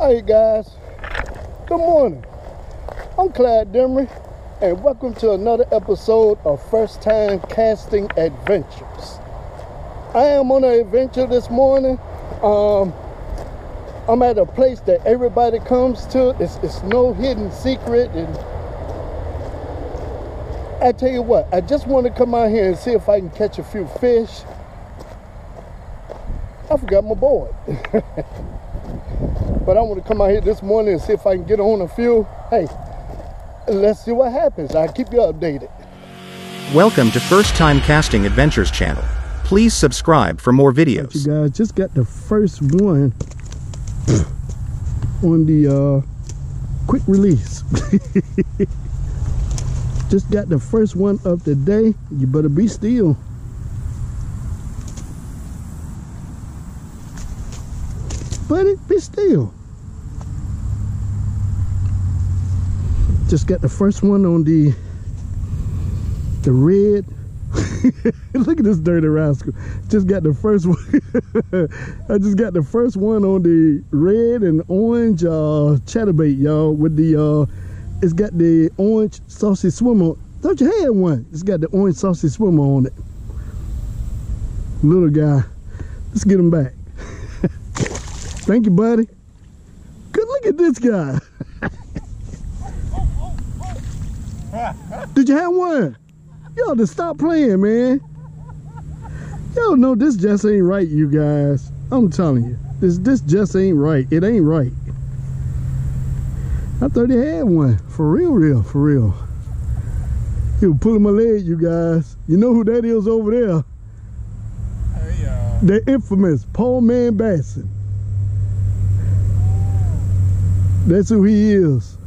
Hey guys, good morning. I'm Clyde Demery, and welcome to another episode of First Time Casting Adventures. I am on an adventure this morning. I'm at a place that everybody comes to. It's no hidden secret, and I tell you what, I just want to come out here and see if I can catch a few fish. I forgot my board. But I want to come out here this morning and see if I can get on a few. Hey, let's see what happens. I'll keep you updated. Welcome to First Time Casting Adventures channel. Please subscribe for more videos. You guys just got the first one on the quick release. Just got the first one of the day. You better be still. Buddy, be still. Just got the first one on the red. Look at this dirty rascal. Just got the first one. I just got the first one on the red and orange chatterbait, y'all. With the it's got the orange saucy swimmer. Thought you had one. It's got the orange saucy swimmer on it. Little guy. Let's get him back. Thank you, buddy. Good, look at this guy. Did you have one? Y'all just stop playing, man. Y'all know this just ain't right, you guys. I'm telling you, this just ain't right. It ain't right. I thought he had one. For real, for real. He was pulling my leg, you guys. You know who that is over there? Hey, the infamous Paul Man Bassin. That's who he is.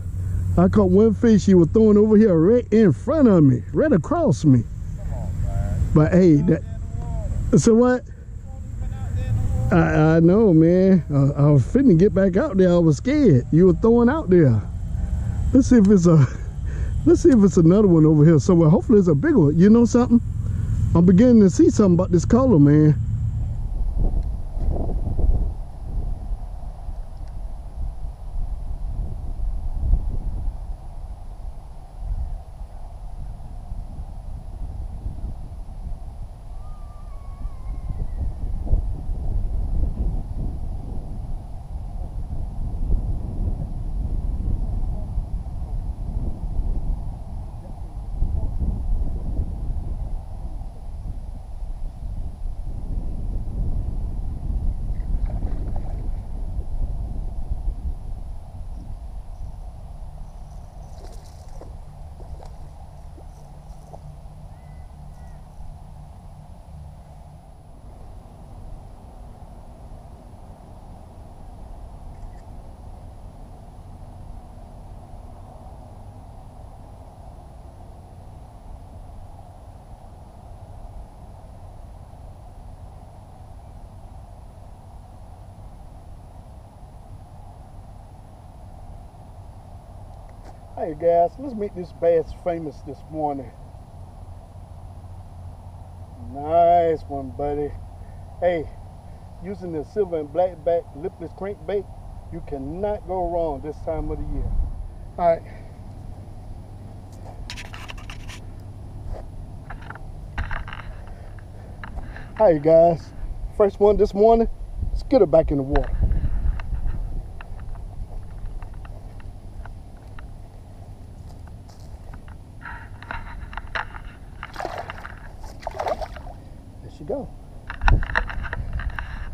I caught one fish he was throwing over here right in front of me, right across me. Come on, man. But hey, that. So what? I know, man. I was fitting to get back out there. I was scared. You were throwing out there. Let's see if it's another one over here somewhere. Hopefully it's a big one. You know something? I'm beginning to see something about this color, man. Hey guys, let's meet this bass famous this morning. Nice one, buddy. Hey, using the silver and black back lipless crankbait, you cannot go wrong this time of the year. All right. Hey guys, first one this morning. Let's get her back in the water. Go.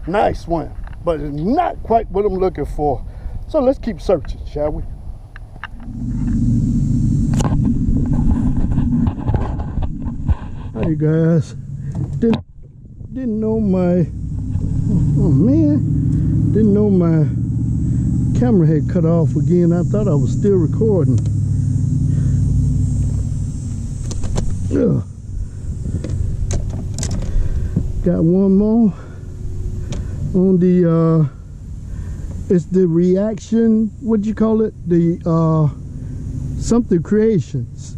Nice one, but it's not quite what I'm looking for. So let's keep searching, shall we? Hey guys, didn't know my didn't know my camera had cut off again. I thought I was still recording. Ugh. Got one more on the it's the reaction, what do you call it, the something creations,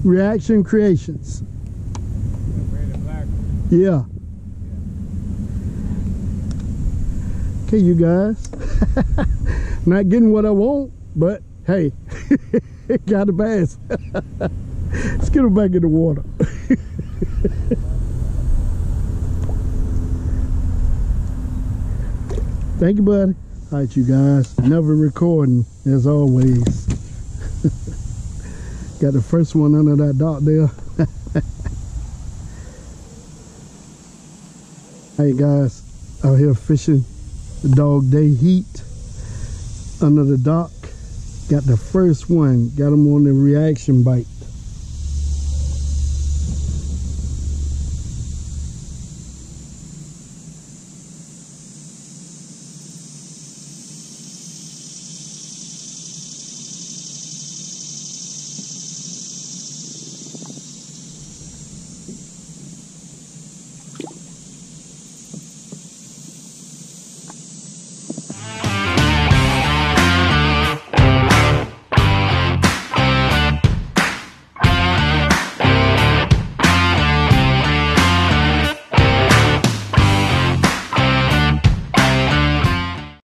reaction creations. Yeah, Okay, you guys. Not getting what I want, but hey, got a bass. Let's get him back in the water. Thank you, buddy. All right, you guys. Never recording, as always. Got the first one under that dock there. Hey, guys. Out here fishing the dog day heat under the dock. Got the first one. Got him on the reaction bite.